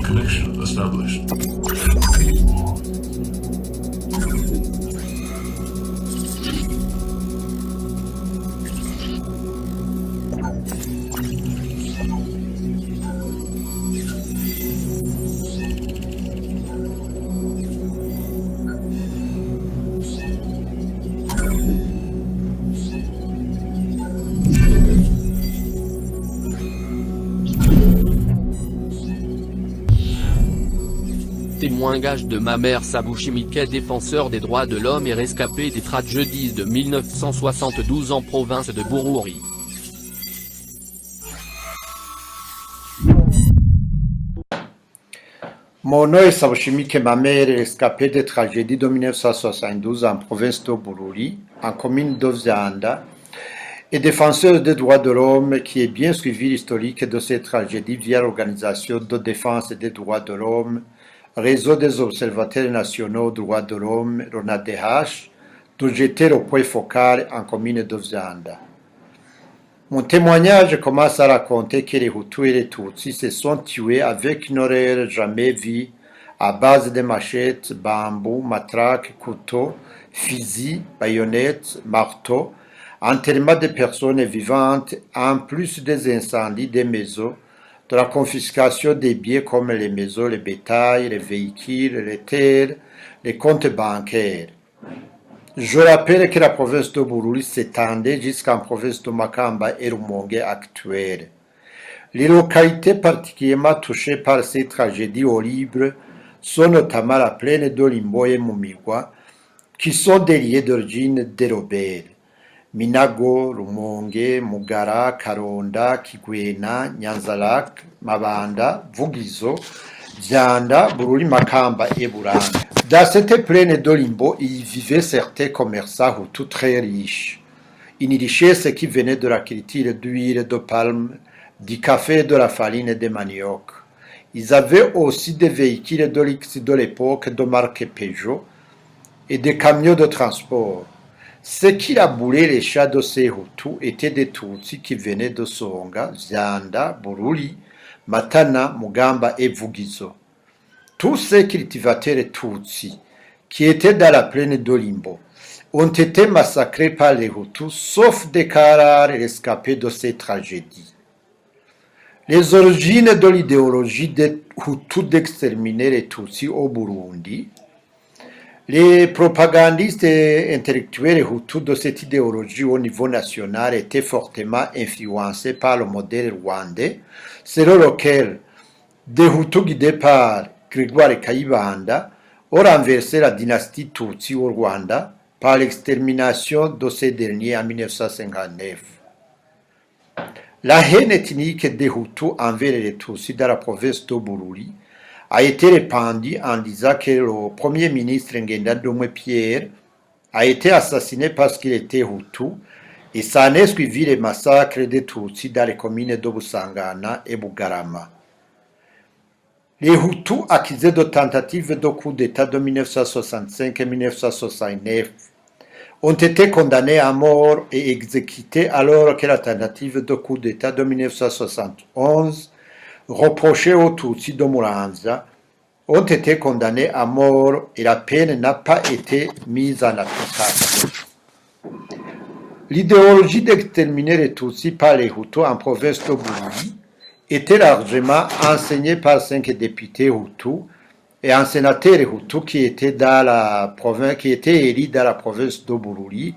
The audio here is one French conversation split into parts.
Connection established. Témoignage de Mamer Sabouchi Mickey, défenseur des droits de l'homme et rescapé des tragédies de 1972 en province de Bururi. Mon nom est Sabouchi Mickey Mamer, rescapé des tragédies de 1972 en province de Bururi, en commune d'Ovzianda, et défenseur des droits de l'homme qui est bien suivi l'historique de ces tragédies via l'Organisation de défense des droits de l'homme, Réseau des observateurs nationaux des droits de l'homme, RONADH, dont j'étais le point focal en commune d'Ovzianda. Mon témoignage commence à raconter que les Hutus et les Tutsis se sont tués avec une horreur jamais vue à base de machettes, bambous, matraques, couteaux, fusils, baïonnettes, marteaux, enterrement de personnes vivantes, en plus des incendies des maisons, de la confiscation des biens comme les maisons, les bétails, les véhicules, les terres, les comptes bancaires. Je rappelle que la province de Bururi s'étendait jusqu'en province de Makamba et Rumonge actuelle. Les localités particulièrement touchées par ces tragédies horribles sont notamment la plaine de Limbo et Mumigwa, qui sont des lieux d'origine des rebelles. Minago, Rumonge, Mugara, Karonda, Kigwena, Nyanzalak, Mabanda, Vugizo, Byanda, Bururi, Makamba et Buranga. Dans cette plaine de Limbo, il vivait certains commerçants hutus très riches. Une richesse qui venait de la culture d'huile de palme, du café et de la farine de manioc. Ils avaient aussi des véhicules de luxe de l'époque de marque Peugeot et des camions de transport. Ce qui labouraient les chats de ces Hutus étaient des Tutsis qui venaient de Songa, Zyanda, Bururi, Matana, Mugamba et Vugizo. Tous ces cultivateurs Tutsis qui étaient dans la plaine de Limbo ont été massacrés par les Hutus, sauf des cas rares rescapés de ces tragédies. Les origines de l'idéologie des Hutus d'exterminer les Tutsis au Burundi. Les propagandistes et intellectuels Hutus de cette idéologie au niveau national étaient fortement influencés par le modèle rwandais, selon lequel des Hutus guidés par Grégoire Kayibanda ont renversé la dynastie Tutsi au Rwanda par l'extermination de ces derniers en 1959. La haine ethnique des Hutus envers les Tutsis dans la province de Bururi a été répandue en disant que le premier ministre Ngendadomwe Pierre a été assassiné parce qu'il était Hutu et s'en est suivi les massacres des Tutsis dans les communes de Busangana et Bugarama. Les Hutus accusés de tentatives de coup d'État de 1965 et 1969 ont été condamnés à mort et exécutés alors que la tentative de coup d'État de 1971 reprochés aux Tutsis de Muramvya ont été condamnés à mort et la peine n'a pas été mise en application. L'idéologie d'exterminer les Tutsis par les Hutus en province de Bururi était largement enseignée par 5 députés Hutus et un sénateur Hutu qui était élus dans la province de Bururi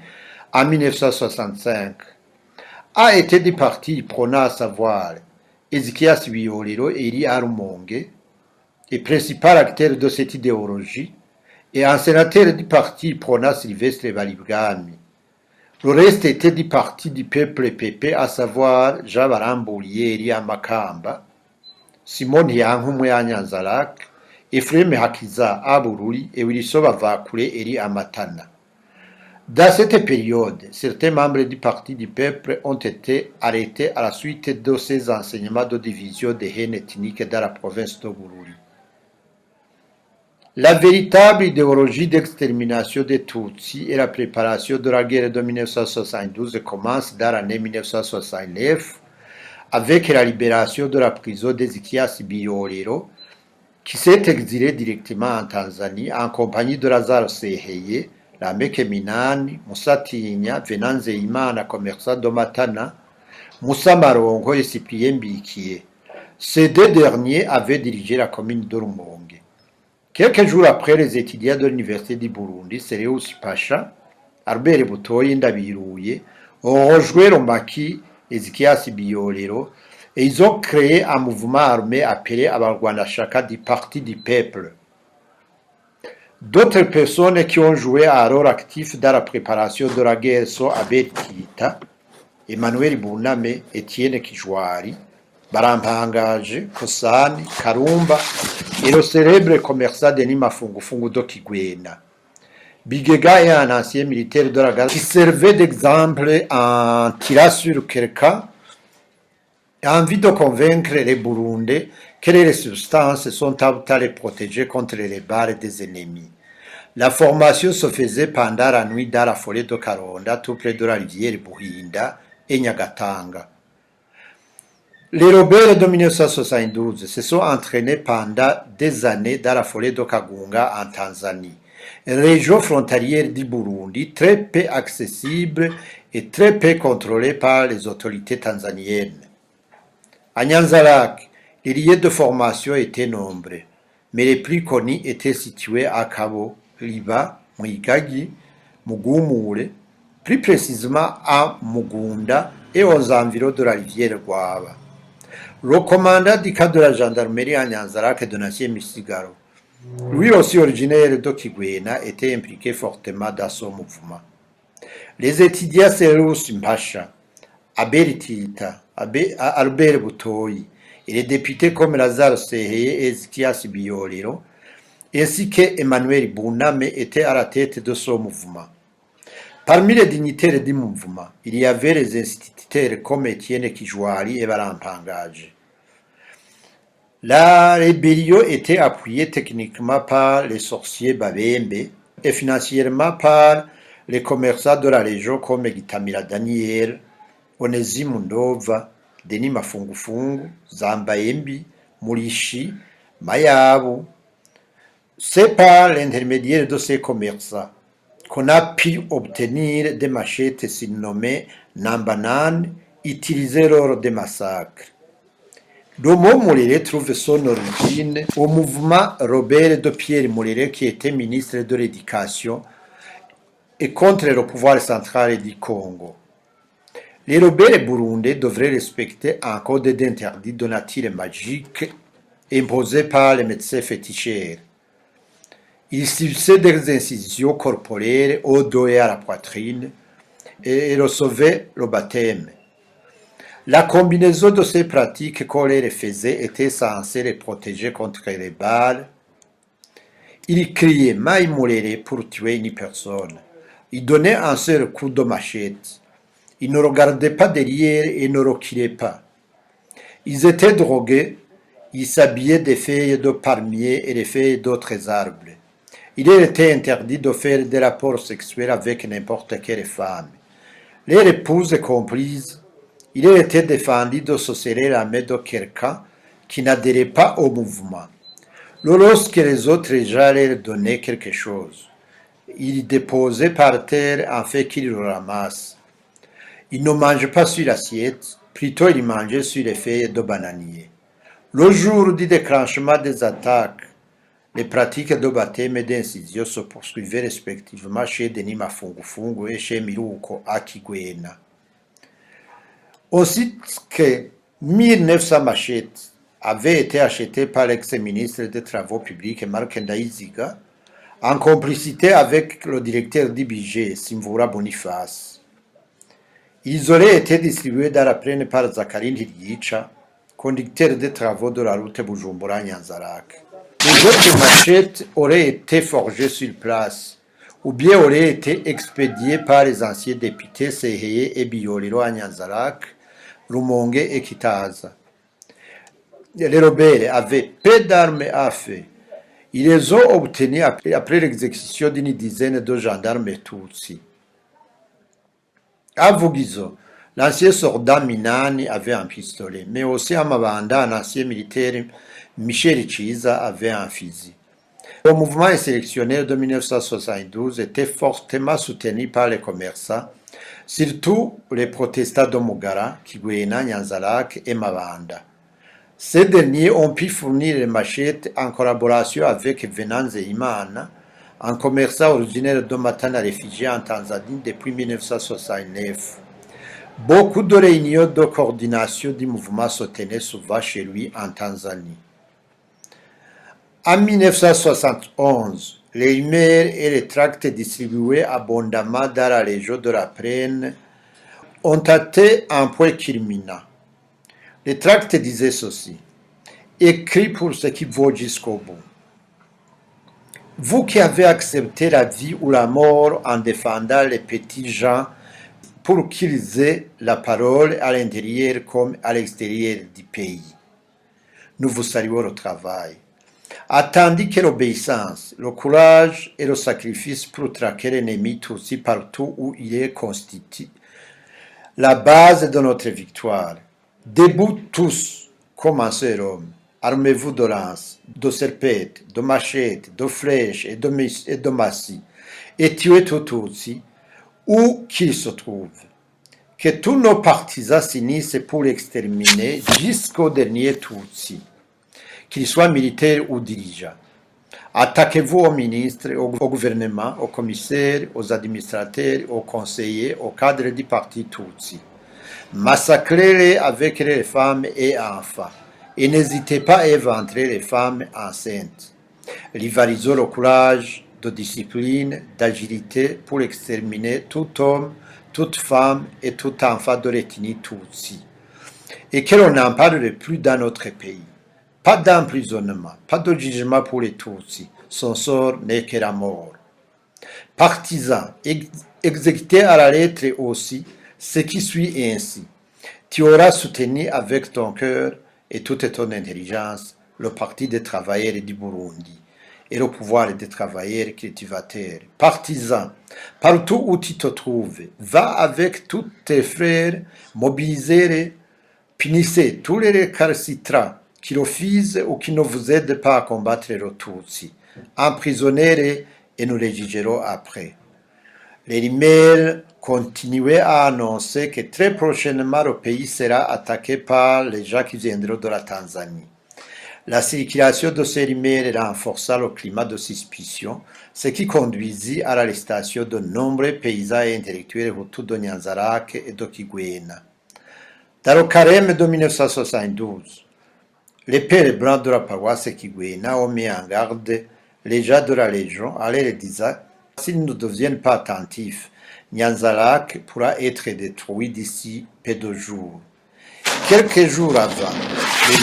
en 1965. A été du parti Prona, à savoir Ezekias Biolero élu à Rumonge, et principal acteur de cette idéologie, et un sénateur du parti Prona Sylvestre Balibwami. Le reste était du parti du peuple PP, à savoir Jean Baramboulier élu à Makamba, Simon Yankumwe à Nyanzalak, Ephraim Hakiza à Bururi et Wilson Bavakure élu à Matana. Dans cette période, certains membres du Parti du peuple ont été arrêtés à la suite de ces enseignements de division de haine ethnique dans la province de Bururi. La véritable idéologie d'extermination des Tutsis et la préparation de la guerre de 1972 commence dans l'année 1969 avec la libération de la prison d'Ezekias Biolero, qui s'est exilé directement en Tanzanie en compagnie de Lazaro Seheye, Lameke Minani, Musa Tinya, Venanze Imana, commerçant de Matana, Moussa Marongo et Cyprien Mbikié. Ces deux derniers avaient dirigé la commune de Rumonge. Quelques jours après, les étudiants de l'université du Burundi, Sereus Pacha, Albert Butoyi Ndabiruye, ont rejoint le maquis Ezekias Biolero et ils ont créé un mouvement armé appelé Abarwanashaka du Parti du Peuple. D'autres personnes qui ont joué un rôle actif dans la préparation de la guerre sont Abel Kita, Emmanuel Buname, Etienne Kijwari, Barampangaje, Kosani, Karumba et le célèbre commerçant Denis Mafungufungu do Kigwena. Bigega est un ancien militaire de la garde qui servait d'exemple en tirant sur quelqu'un et a envie de convaincre les Burundais que les substances sont aptes à les protéger contre les balles des ennemis. La formation se faisait pendant la nuit dans la forêt de Karonda, tout près de la rivière Buhinda et Nyagatanga. Les rebelles de 1972 se sont entraînés pendant des années dans la forêt de Kagunga en Tanzanie, région frontalière du Burundi, très peu accessible et très peu contrôlée par les autorités tanzaniennes. À Nyanza-Lac, les lieux de formation étaient nombreux, mais les plus connus étaient situés à Kabo, Liba, Mwigagi, Mugumure, plus précisément à Mugunda et aux environs de la rivière Guava. Le commandant du cadre de la gendarmerie à Nyanza-Lac, Donatien Misigaro, lui aussi originaire de Kigwena, était impliqué fortement dans ce mouvement. Les étudiants Serus Mpasha, Abel Tita, Albert Butoyi et les députés comme Lazaro Seheye et Ezekias Biolero, ainsi que Emmanuel Buname étaient à la tête de ce mouvement. Parmi les dignitaires du mouvement, il y avait les instituteurs comme Etienne Kijwari et Barampangage. La rébellion était appuyée techniquement par les sorciers Babembe et financièrement par les commerçants de la région comme Gitamira Daniel, Onésime Ndova, Denis Mafungufungu, Zambaembi, Murishi, Mayabu. C'est par l'intermédiaire de ces commerçants qu'on a pu obtenir des machettes surnommées Nambanan, utilisées lors des massacres. Le mot Murere trouve son origine au mouvement rebelle de Pierre Murere qui était ministre de l'Éducation et contre le pouvoir central du Congo. Les rebelles burundais devraient respecter un code d'interdit de nature magique imposé par les médecins féticheurs. Ils subissaient des incisions corporelles au dos et à la poitrine et recevaient le baptême. La combinaison de ces pratiques qu'on les faisait était censée les protéger contre les balles. Ils criaient Maï Murere pour tuer une personne. Ils donnaient un seul coup de machette. Ils ne regardaient pas derrière et ne reculaient pas. Ils étaient drogués. Ils s'habillaient des feuilles de palmier et des feuilles d'autres arbres. Il était interdit de faire des rapports sexuels avec n'importe quelle femme. Les épouses comprises, il était défendu de se serrer la main de quelqu'un qui n'adhérait pas au mouvement. Lorsque les autres gens leur donnaient quelque chose, ils déposaient par terre afin qu'ils le ramassent. Ils ne mangeaient pas sur l'assiette, plutôt ils mangeaient sur les feuilles de bananier. Le jour du déclenchement des attaques, les pratiques de baptême et d'incision se poursuivaient respectivement chez Denis Mafungufungu et chez Miruko à Kigwena. Aussi que 1900 machettes avaient été achetées par l'ex-ministre des Travaux publics Marc Ndayiziga en complicité avec le directeur du budget Simvura Boniface. Ils auraient été distribués dans la plaine par Zachary Ntiryica, conducteur des travaux de la route Bujumbura-Nyanza-Lac. Les autres machettes auraient été forgées sur place, ou bien auraient été expédiées par les anciens députés Seheye et Biolero à Nyanza-Lac, Rumonge et Kitaza. Les rebelles avaient peu d'armes à feu. Ils les ont obtenus après l'exécution d'une dizaine de gendarmes Tutsi. À Vugizo, l'ancien soldat Minani avait un pistolet, mais aussi à Mabanda, un ancien militaire, Michel Chiza, avait un fusil. Le mouvement insurrectionnel de 1972 était fortement soutenu par les commerçants, surtout les protestants de Mugara, Kigwena, Nyanzalak et Mabanda. Ces derniers ont pu fournir les machettes en collaboration avec Venanze Imana, un commerçant originaire de Matana réfugié en Tanzanie depuis 1969. Beaucoup de réunions de coordination du mouvement se tenaient souvent chez lui en Tanzanie. En 1971, les rumeurs et les tracts distribués abondamment dans la région de la Plaine ont atteint un point culminant. Les tracts disaient ceci: écrit pour ce qui vaut jusqu'au bout. Vous qui avez accepté la vie ou la mort en défendant les petits gens pour qu'ils aient la parole à l'intérieur comme à l'extérieur du pays, nous vous saluons le travail. Attendez que l'obéissance, le courage et le sacrifice pour traquer l'ennemi Tutsi partout où il est constitué, la base de notre victoire. Debout tous, comme un seul homme, armez-vous de lances, de serpettes, de machettes, de flèches et de massy, et tuez tout Tutsi, où qu'il se trouve. Que tous nos partisans s'unissent pour l'exterminer jusqu'au dernier Tutsi, qu'il soit militaire ou dirigeant. Attaquez-vous aux ministres, au gouvernement, aux commissaires, aux administrateurs, aux conseillers, aux cadres du parti Tutsi. Massacrez-les avec les femmes et enfants. Et n'hésitez pas à éventrer les femmes enceintes. Rivalisez le courage, de discipline, d'agilité pour exterminer tout homme, toute femme et tout enfant de l'ethnie Tutsi. Et que l'on n'en parle plus dans notre pays. Pas d'emprisonnement, pas de jugement pour les Tutsis. Son sort n'est que la mort. Partisans, exécutés à la lettre aussi, ce qui suit ainsi. Tu auras soutenu avec ton cœur et toute ton intelligence le Parti des travailleurs du Burundi et le pouvoir des travailleurs cultivateurs. Partisans, partout où tu te trouves, va avec tous tes frères, mobilisez-les, punissez tous les récalcitrants qui refusent ou qui ne vous aident pas à combattre les Tutsis. Emprisonnez-les et nous les jugerons après. Les emails continuaient à annoncer que très prochainement le pays sera attaqué par les gens qui viendront de la Tanzanie. La circulation de ces emails renforça le climat de suspicion, ce qui conduisit à l'arrestation de nombreux paysans et intellectuels Hutus de Nyanzarake et de Kigwena. Dans le carême de 1972, les pères blancs de la paroisse Kigwena ont mis en garde les gens de la Légion en leur disant: s'ils ne deviennent pas attentifs, Nyanzarake pourra être détruit d'ici peu de jours. Quelques jours avant, les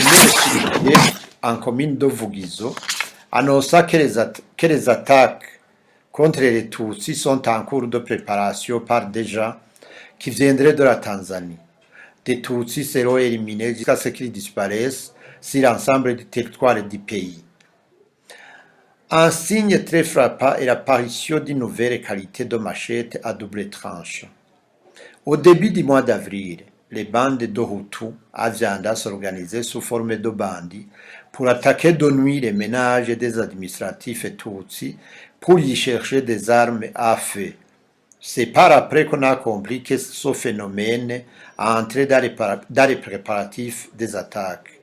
rumeurs en commune de Vugizo annonça que les attaques contre les Tutsis sont en cours de préparation par des gens qui viendraient de la Tanzanie. Des Tutsis seront éliminés jusqu'à ce qu'ils disparaissent sur l'ensemble du territoire du pays. Un signe très frappant est l'apparition d'une nouvelle qualité de machette à double tranche. Au début du mois d'avril, les bandes de Hutus à Vianda s'organisaient sous forme de bandits pour attaquer de nuit les ménages des administratifs et Tutsis pour y chercher des armes à feu. C'est par après qu'on a compris que ce phénomène a entré dans les préparatifs des attaques.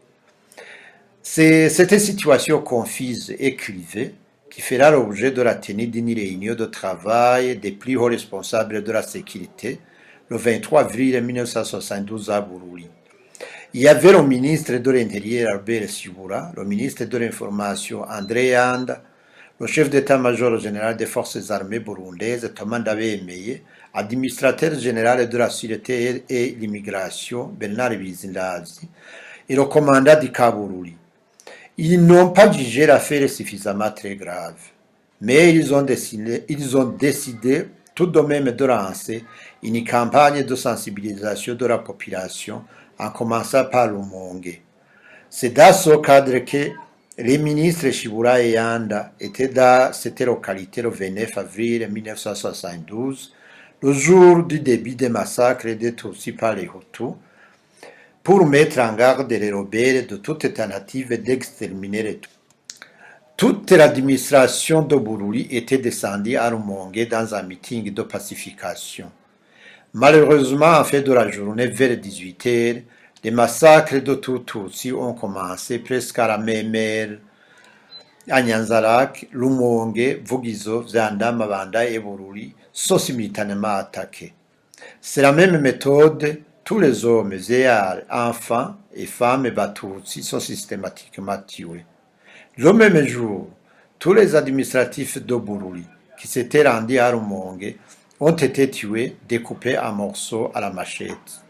C'est cette situation confuse et clivée qui fera l'objet de la tenue d'une réunion de travail des plus hauts responsables de la sécurité le 23 avril 1972 à Bururi. Il y avait le ministre de l'Intérieur Albert Sibura, le ministre de l'Information André Yanda, le chef d'état-major général des forces armées burundaises Thomas Ndabemeye, administrateur général de la Sûreté et l'immigration Bernard Bizindazi et le commandant du Kabururi. Ils n'ont pas jugé l'affaire suffisamment très grave, mais ils ont décidé tout de même de lancer une campagne de sensibilisation de la population en commençant par le Mongue. C'est dans ce cadre que Les ministres Shibura et Yanda étaient dans cette localité le 29 avril 1972, le jour du début des massacres des Tutsis par les Hutus, pour mettre en garde les rebelles de toute tentative d'exterminer les Tutsis. Toute l'administration de Bururi était descendue à Rumongue dans un meeting de pacification. Malheureusement, en fin de la journée, vers 18h, les massacres de Tutsi ont commencé presque à la même heure à Nyanzarak, Rumongue, Vugizo, Zanda, Mabanda et Bururi sont simultanément attaqués. C'est la même méthode, tous les hommes, zéars, enfants et femmes et Batutsi sont systématiquement tués. Le même jour, tous les administratifs de Bururi qui s'étaient rendus à Rumongue ont été tués, découpés en morceaux à la machette.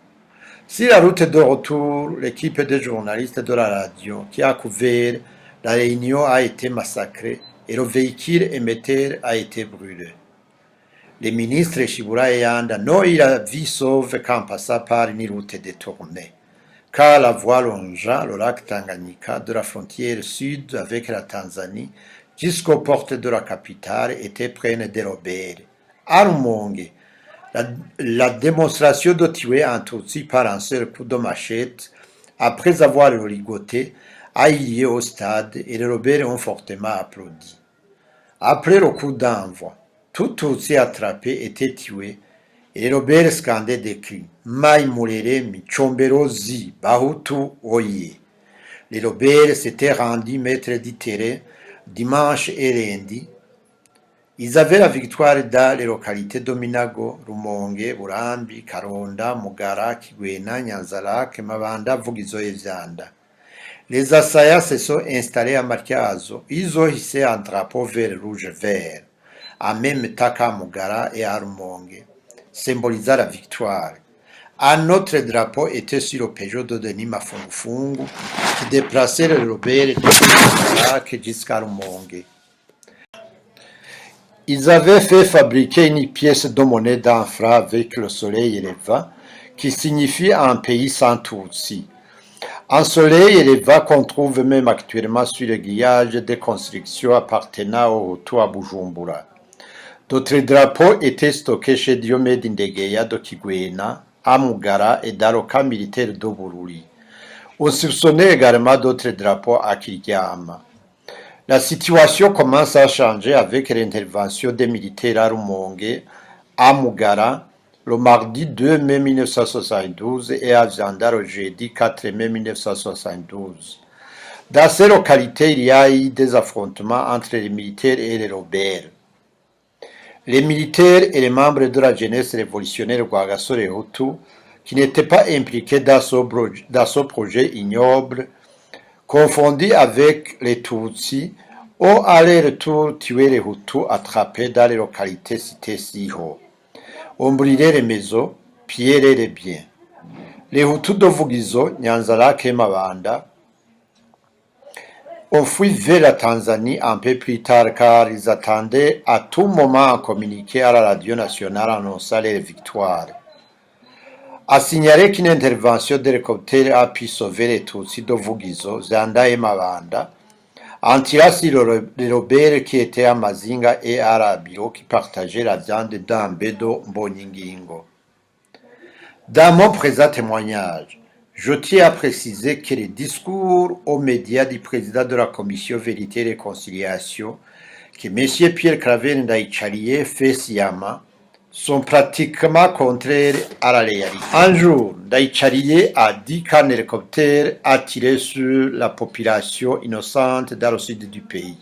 Sur la route de retour, l'équipe de journalistes de la radio qui a couvert la réunion a été massacrée et le véhicule émetteur a été brûlé. Les ministres Shibura et Yanda n'ont eu la vie sauve qu'en passant par une route détournée, car la voie longeant le lac Tanganyika de la frontière sud avec la Tanzanie jusqu'aux portes de la capitale était pleine de rebelles. À Rumongue, la démonstration de tuer un Tutsi par un seul coup de machette, après avoir le ligoté, a eu lieu au stade et les rebelles ont fortement applaudi. Après le coup d'envoi, tout Tutsi attrapé était tué et les rebelles scandaient des cris « Mai Murere Michombero Zi, Bahutu Oye ». Les rebelles s'étaient rendus maîtres du terrain dimanche et lundi. Ils avaient la victoire dans les localités de Minago, Rumongue, Burambi, Karonda, Mugara, Kigwena, Nyanzarak, Mabanda, Vugizo et Zanda. Les assaillants se sont installés à Marcazo. Ils ont hissé un drapeau vert, rouge, vert, en même temps qu'à Mugara et à Rumongue, symbolisant la victoire. Un autre drapeau était sur le Peugeot de Denis Mafungufungu, qui déplaçait les rebelles de Nyanzarak jusqu'à Rumongue. Ils avaient fait fabriquer une pièce de monnaie d'un franc avec le soleil et le vent, qui signifie un pays sans Tutsi. Un soleil et le vent qu'on trouve même actuellement sur le grillage des constructions appartenant au Hutu à Bujumbura. D'autres drapeaux étaient stockés chez Diomede Ndegeya de Kigwena, à Mugara et dans le camp militaire de Bururi. On soupçonnait également d'autres drapeaux à Kiryama. La situation commence à changer avec l'intervention des militaires à Rumongue, à Mugara, le mardi 2 mai 1972 et à Zanda le jeudi 4 mai 1972. Dans ces localités, il y a eu des affrontements entre les militaires et les rebelles. Les militaires et les membres de la jeunesse révolutionnaire Rwagasore Hutu, qui n'étaient pas impliqués dans ce projet ignoble, confondus avec les Tutsis, ont aller-retour tué les Hutus attrapés dans les localités citées si haut. On brûlait les maisons, pillait les biens. Les Hutus de Vugizo, Nyanzarak et Mabanda ont fui vers la Tanzanie un peu plus tard car ils attendaient à tout moment à communiquer à la radio nationale annonçant les victoires. A signaler qu'une intervention d'hélicoptère a pu sauver les Tutsis de Vugizo, Zanda et Mabanda, en tirant sur les rebelles qui étaient à Mazinga et à Rabiro qui partageaient la viande d'Ambedo Mbonyingingo. Dans mon présent témoignage, je tiens à préciser que les discours aux médias du président de la commission Vérité et Réconciliation, que M. Pierre-Claver Ndayicariye fait sciemment, sont pratiquement contraires à la réalité. Un jour, Ndayicariye a dit qu'un hélicoptère a tiré sur la population innocente dans le sud du pays.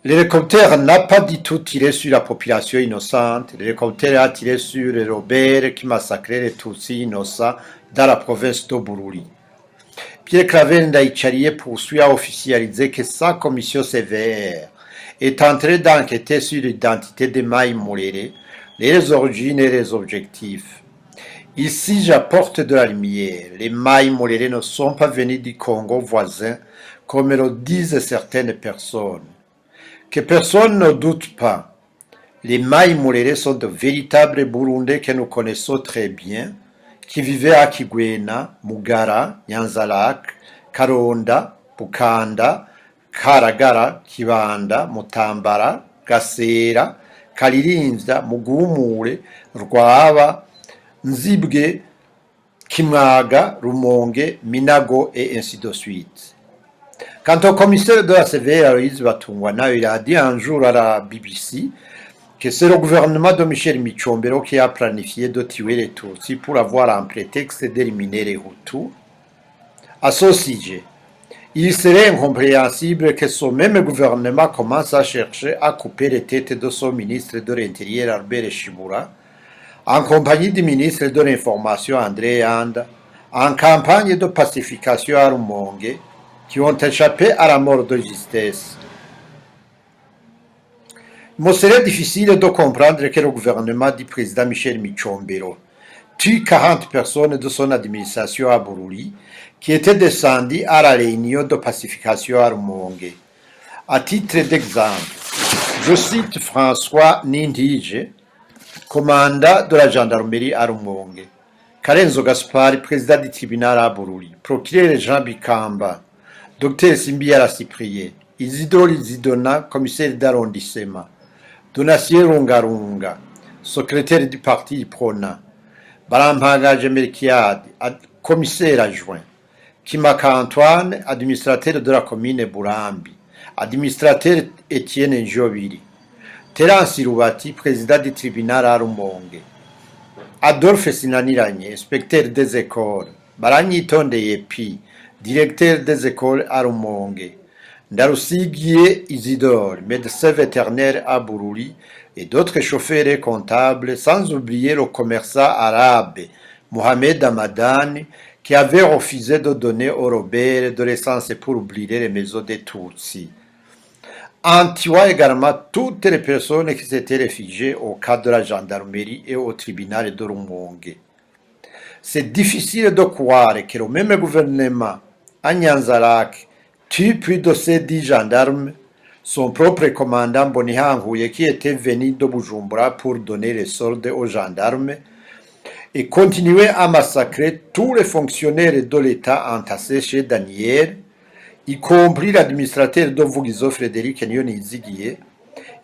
L'hélicoptère n'a pas du tout tiré sur la population innocente, l'hélicoptère a tiré sur les rebelles qui massacraient les Tutsis innocents dans la province de Bururi. Pierre-Claver Ndayicariye poursuit à officialiser que sa commission sévère est en train d'enquêter sur l'identité de Mai Murere, les origines et les objectifs. Ici, j'apporte de la lumière. Les Mai Murere ne sont pas venus du Congo voisin, comme le disent certaines personnes. Que personne ne doute pas. Les Mai Murere sont de véritables Burundais que nous connaissons très bien, qui vivaient à Kigwena, Mugara, Nyanzarak, Karonda, Bukanda, Karagara, Kibanda, Mutambara, Gasera, Kalirinza, Mugumure, Rwaba, Nzibwe, Kimwaga, Rumonge, Minago et ainsi de suite. Quant au commissaire de la CVR, Aloïse Batungwana, il a dit un jour à la BBC que c'est le gouvernement de Michel Micombero qui a planifié de tuer les Tutsis pour avoir un prétexte d'éliminer les Hutus. À ce sujet, il serait incompréhensible que ce même gouvernement commence à chercher à couper les têtes de son ministre de l'Intérieur Albert Shibura, en compagnie du ministre de l'Information André Yanda, en campagne de pacification à Rumonge, qui ont échappé à la mort de justesse. Il me serait difficile de comprendre que le gouvernement du président Michel Micombero tue 40 personnes de son administration à Bururi, qui étaient descendues à la réunion de pacification à Rumonge. À titre d'exemple, je cite François Nindige, commandant de la gendarmerie à Rumonge, Karenzo Gaspari, président du tribunal à Bururi, procureur Jean Bikamba, Dr Simbiara Cyprien, Isidore Zidona, commissaire d'arrondissement, Donatien Rungarunga, secrétaire du parti Prona, Barampanga Melchiade, commissaire adjoint, Kimaka Antoine, administrateur de la commune Burambi, administrateur Étienne Njobiri, Terence Rubati, président du tribunal à Rumonge, Adolphe Sinaniranye, inspecteur des écoles, Baranyitonde Yepi, directeur des écoles à Rumonge, Ndarusigie Isidore, médecin vétérinaire à Bururi, et d'autres chauffeurs et comptables, sans oublier le commerçant arabe Mohamed Hamadani, qui avait refusé de donner au Robert de l'essence pour oublier les maisons des Tutsis. En tuant également toutes les personnes qui s'étaient réfugiées au cas de la gendarmerie et au tribunal de Rumonge. C'est difficile de croire que le même gouvernement à Nyanzarake tue plus de ces 10 gendarmes, son propre commandant Bonihanguye qui était venu de Bujumbura pour donner les soldes aux gendarmes, et continuer à massacrer tous les fonctionnaires de l'État entassés chez Daniel, y compris l'administrateur de Vugizo Frédéric Nyonizigiye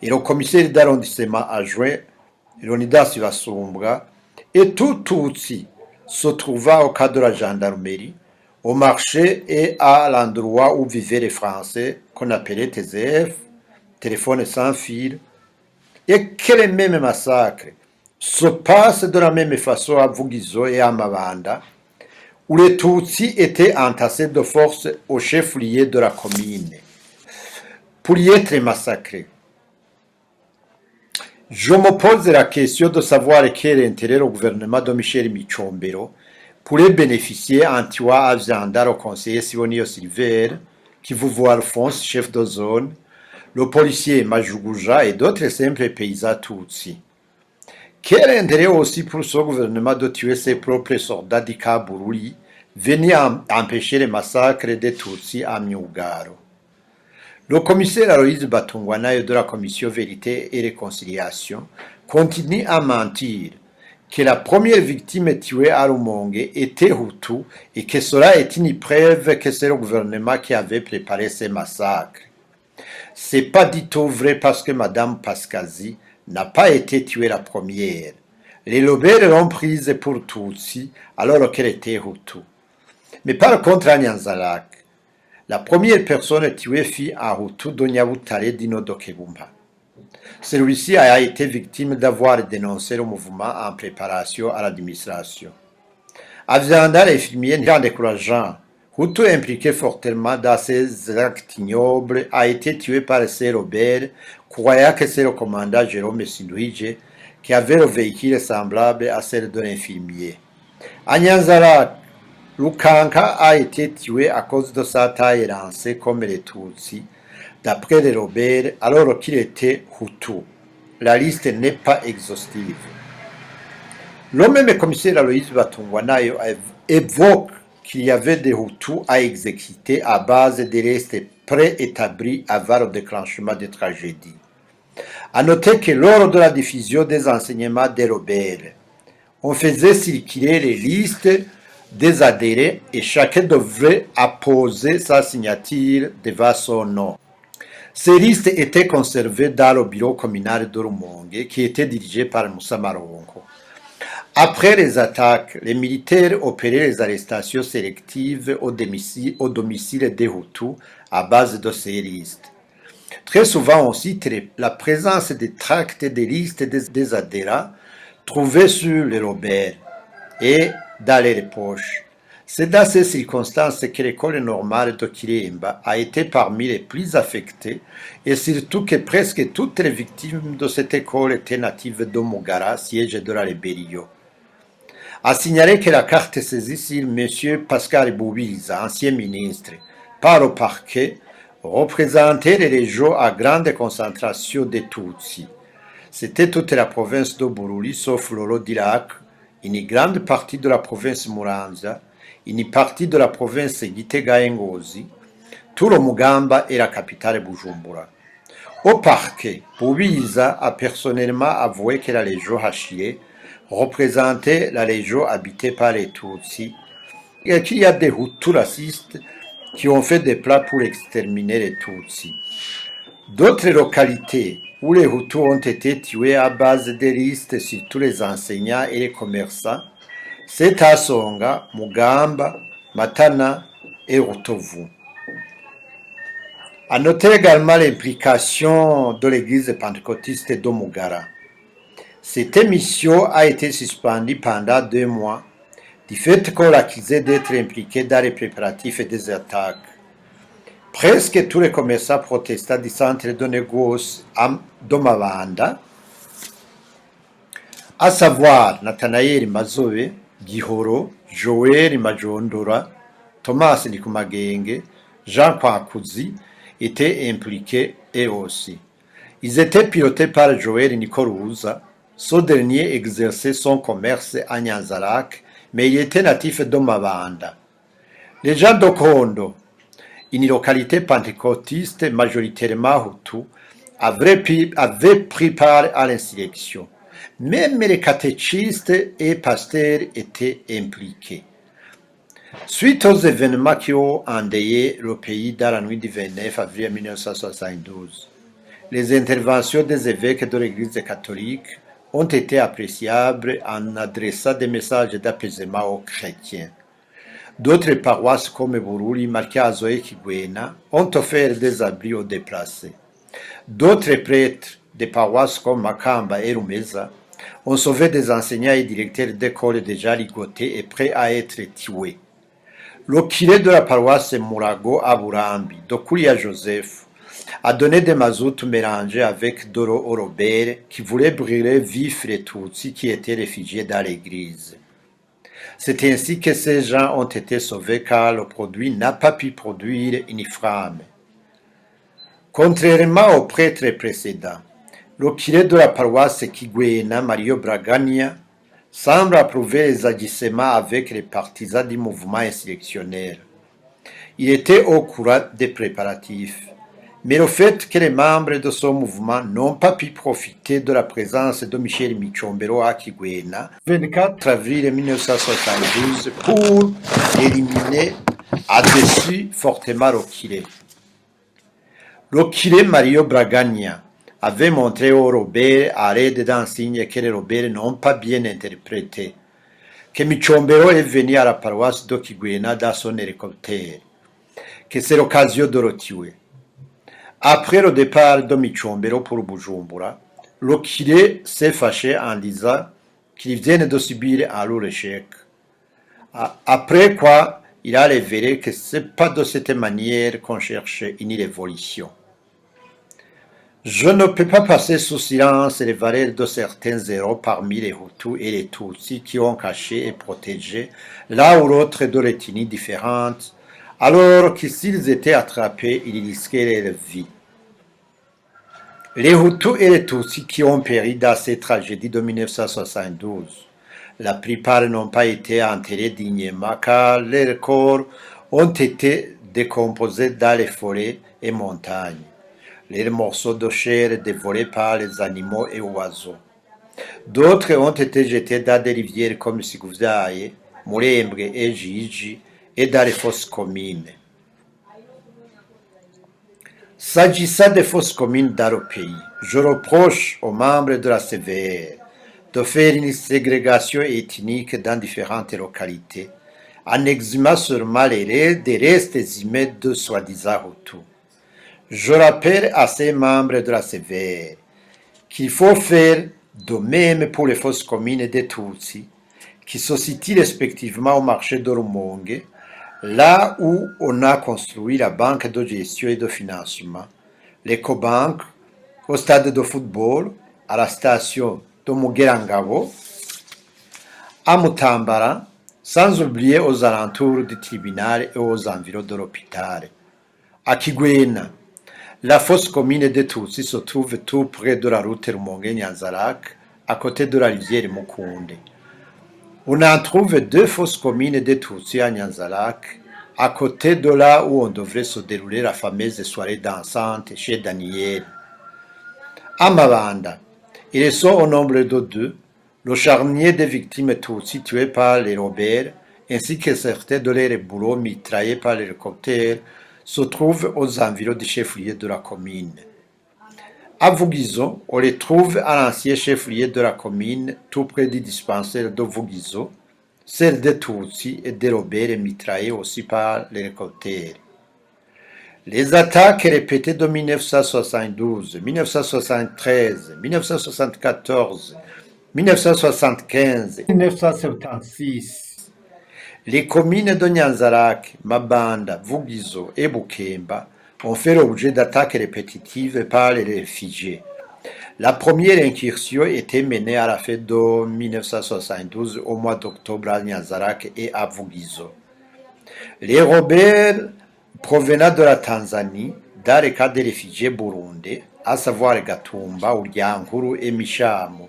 et le commissaire d'arrondissement adjoint Leonidas Basumbwa, et tout Tutsi se trouvant au cas de la gendarmerie, au marché et à l'endroit où vivaient les Français, qu'on appelait TZF, téléphone sans fil, et que les mêmes massacres se passent de la même façon à Vugizo et à Mabanda, où les Tutsis étaient entassés de force au chef-lieu de la commune, pour y être massacrés. Je me pose la question de savoir quel intérêt le gouvernement de Michel Micombero pourrait bénéficier en tuant à Viandar au conseiller Sibonio Silver, qui vous voit Alphonse, chef de zone, le policier Majuguja et d'autres simples paysans Tutsis. Quel intérêt aussi pour ce gouvernement de tuer ses propres soldats du cas Bururi, venus empêcher les massacres des Tutsis à Myugaro. Le commissaire Aloïse Batungwana de la commission Vérité et Réconciliation continue à mentir que la première victime tuée à Rumonge était Hutu et que cela est une preuve que c'est le gouvernement qui avait préparé ces massacres. C'est pas du tout vrai parce que Madame Pascazi n'a pas été tuée la première. Les Lobères l'ont prise pour Tutsi alors qu'elle était Hutu. Mais par contre à Nyanzarake, la première personne tuée fut un Hutu de Nyabutare Dino Dokegumba. Celui-ci a été victime d'avoir dénoncé le mouvement en préparation à l'administration. À Viandar, l'infirmier non décourageant, Hutu impliqué fortement dans ces actes ignobles, a été tué par ses Robert, croyant que c'est le commandant Jérôme Sindouije qui avait le véhicule semblable à celle de l'infirmier. À Nyanzarake, Lukanka a été tué à cause de sa taille lancée comme les Tutsis, d'après les Robert, alors qu'il était Hutu. La liste n'est pas exhaustive. Le même commissaire Aloïse Batungwana évoque qu'il y avait des Hutus à exécuter à base des restes préétablis avant le déclenchement des tragédies. À noter que lors de la diffusion des enseignements des Robert, on faisait circuler les listes des adhérés et chacun devrait apposer sa signature devant son nom. Ces listes étaient conservées dans le bureau communal de Rumonge qui était dirigé par Moussa Maronko. Après les attaques, les militaires opéraient les arrestations sélectives au domicile des Hutus à base de ces listes. Très souvent aussi, la présence des tracts des listes des adhérents trouvés sur les Robert et dans les poches. C'est dans ces circonstances que l'école normale de Kiremba a été parmi les plus affectées et surtout que presque toutes les victimes de cette école étaient natives de Mogara, siège de la rébellion. À signaler que la carte saisie sur M. Pascal Boubiza, ancien ministre, par le parquet, représentait les régions à grande concentration de Tutsis. C'était toute la province de Bururi, sauf l'Oro d'Irak, une grande partie de la province Muramvya, une partie de la province Gitega et Ngozi, tout le Mugamba et la capitale Bujumbura. Au parquet, Boubiza a personnellement avoué que la région Hachiré représentait la région habitée par les Tutsis et qu'il y a des Hutus racistes qui ont fait des plans pour exterminer les Tutsis. D'autres localités où les Hutus ont été tués à base de listes sur tous les enseignants et les commerçants, c'est Asonga, Mugamba, Matana et Rutovu. À noter également l'implication de l'église pentecôtiste de Mugara. Cette émission a été suspendue pendant 2 mois du fait qu'on l'accusait d'être impliqué dans les préparatifs des attaques. Presque tous les commerçants protestants du centre de négoce de Mabanda, à savoir Nathanaël Mazobe, Gihoro, Joël Majondora, Thomas Nikumagenge, Jean Kwakuzi, étaient impliqués eux aussi. Ils étaient pilotés par Joël Nikorouza. Ce dernier exerçait son commerce à Nyanzarak, mais il était natif de Mabanda. Les gens de Kondo, une localité pentecôtiste majoritairement Hutu, avaient pris part à l'insurrection. Même les catéchistes et pasteurs étaient impliqués. Suite aux événements qui ont endeuillé le pays dans la nuit du 29 avril 1972, les interventions des évêques de l'Église catholique ont été appréciables en adressant des messages d'apaisement aux chrétiens. D'autres paroisses comme Bururi, Marcazo et Kigwena ont offert des abris aux déplacés. D'autres prêtres des paroisses comme Makamba et Rumeza ont sauvé des enseignants et directeurs d'écoles déjà ligotés et prêts à être tués. Le curé de la paroisse Murago à Burambi, Dokuria Joseph, a donné des mazoutes mélangés avec de l'eau au Robert qui voulait brûler vifs les Tutsis qui étaient réfugiés dans l'église. C'est ainsi que ces gens ont été sauvés car le produit n'a pas pu produire une flamme. Contrairement aux prêtres précédents, le curé de la paroisse Kigwena, Mario Bragagna, semble approuver les agissements avec les partisans du mouvement insurrectionnel. Il était au courant des préparatifs. Mais le fait que les membres de ce mouvement n'ont pas pu profiter de la présence de Michel Michombero à Kigwena, 24 avril 1972, pour éliminer à-dessus fortement le curé. Le curé Mario Bragagna avait montré au Robert à l'aide d'un signe que les Robert n'ont pas bien interprété, que Michombero est venu à la paroisse de Kigwena dans son hélicoptère, que c'est l'occasion de le tuer. Après le départ de Michombero pour Bujumbura, le curé s'est fâché en disant qu'il vient de subir un lourd échec. Après quoi, il a révélé que ce n'est pas de cette manière qu'on cherche une révolution. Je ne peux pas passer sous silence les valeurs de certains héros parmi les Hutus et les Tutsis qui ont caché et protégé l'un ou l'autre de l'ethnie différente, alors que s'ils étaient attrapés, ils risquaient leur vie. Les Hutus et les Tutsis qui ont péri dans ces tragédies de 1972, la plupart n'ont pas été enterrés dignement car leurs corps ont été décomposés dans les forêts et montagnes, les morceaux de chair dévorés par les animaux et oiseaux. D'autres ont été jetés dans des rivières comme Sigouzaïe, Murembwe et Gigi et dans les fosses communes. S'agissant des fosses communes dans le pays, je reproche aux membres de la CVR de faire une ségrégation ethnique dans différentes localités, en exhumant seulement des restes humains de soi-disant Hutus. Je rappelle à ces membres de la CVR qu'il faut faire de même pour les fosses communes des Tutsis, qui se situent respectivement au marché de Rumonge, là où on a construit la banque de gestion et de financement, l'écobanque, au stade de football, à la station de Mugerangabo, à Mutambara, sans oublier aux alentours du tribunal et aux environs de l'hôpital. À Kigwena, la fosse commune des Tutsis se trouve tout près de la route Rumonge-Nyanzarak, à côté de la rivière Mukunde. On en trouve deux fosses communes des Tutsis à Nyanzarak, à côté de là où on devrait se dérouler la fameuse soirée dansante chez Daniel. À Mabanda, ils sont au nombre de deux, le charnier des victimes Tutsis tuées par les Robert, ainsi que certains de leurs boulots mitraillés par les hélicoptères, se trouvent aux environs du chef-lieu de la commune. À Vugizo, on les trouve à l'ancien chef-lieu de la commune, tout près du dispensaire de Vugizo, celle des Tutsis et des Robert mitraillés aussi par les hélicoptères. Les attaques répétées de 1972, 1973, 1974, 1975 et 1976, les communes de Nyanzarak, Mabanda, Vugizo et Bukemba ont fait l'objet d'attaques répétitives par les réfugiés. La première incursion était menée à la fin de 1972 au mois d'octobre à Nyanzarak et à Vugizo. Les rebelles provenant de la Tanzanie, dans le cas des réfugiés burundais, à savoir Gatumba, Uryankuru et Mishamo,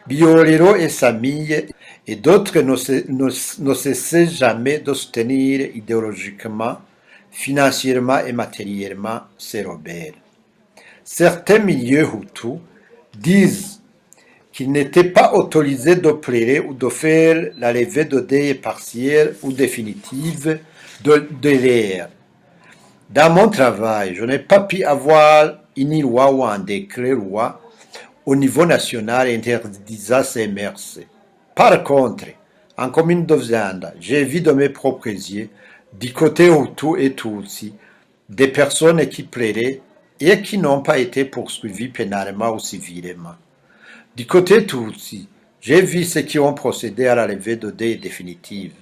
Biorero et Samille et d'autres ne cessaient jamais de soutenir idéologiquement, financièrement et matériellement ces rebelles. Certains milieux Hutus disent qu'il n'était pas autorisé de pleurer ou de faire la levée de deuil partielle ou définitive de l'air. Dans mon travail, je n'ai pas pu avoir une loi ou un décret-loi au niveau national interdisant ces mœurs. Par contre, en commune de Vzanda, j'ai vu de mes propres yeux, du côté Hutu et Tutsi, des personnes qui pleuraient et qui n'ont pas été poursuivies pénalement ou civilement. Du côté Tutsi, j'ai vu ceux qui ont procédé à la levée de deuil définitive,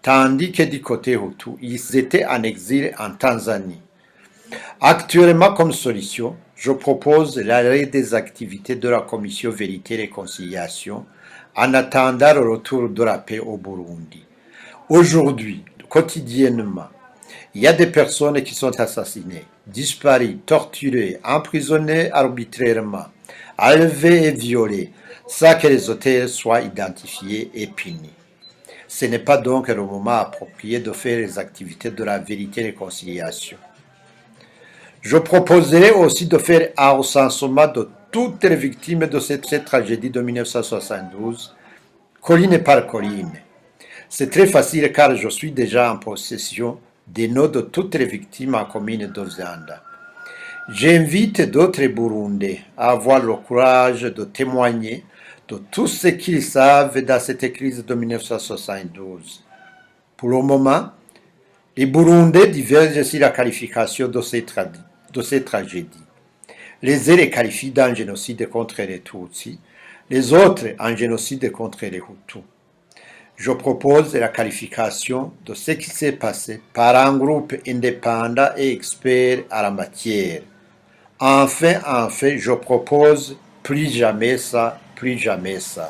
tandis que du côté Hutu, ils étaient en exil en Tanzanie. Actuellement, comme solution, je propose l'arrêt des activités de la Commission Vérité et Réconciliation en attendant le retour de la paix au Burundi. Aujourd'hui, quotidiennement, il y a des personnes qui sont assassinées, disparues, torturées, emprisonnées arbitrairement, enlevées et violées, sans que les auteurs soient identifiés et punis. Ce n'est pas donc le moment approprié de faire les activités de la vérité et réconciliation. Je proposerai aussi de faire un recensement de toutes les victimes de cette tragédie de 1972, colline par colline. C'est très facile car je suis déjà en possession des noms de toutes les victimes en commune d'Ozanda. J'invite d'autres Burundais à avoir le courage de témoigner de tout ce qu'ils savent dans cette crise de 1972. Pour le moment, les Burundais divergent sur la qualification de ces tragédies. Les uns les qualifient d'un génocide contre les Tutsis, les autres en génocide contre les Hutus. Je propose la qualification de ce qui s'est passé par un groupe indépendant et expert à la matière. Enfin, je propose plus jamais ça, plus jamais ça.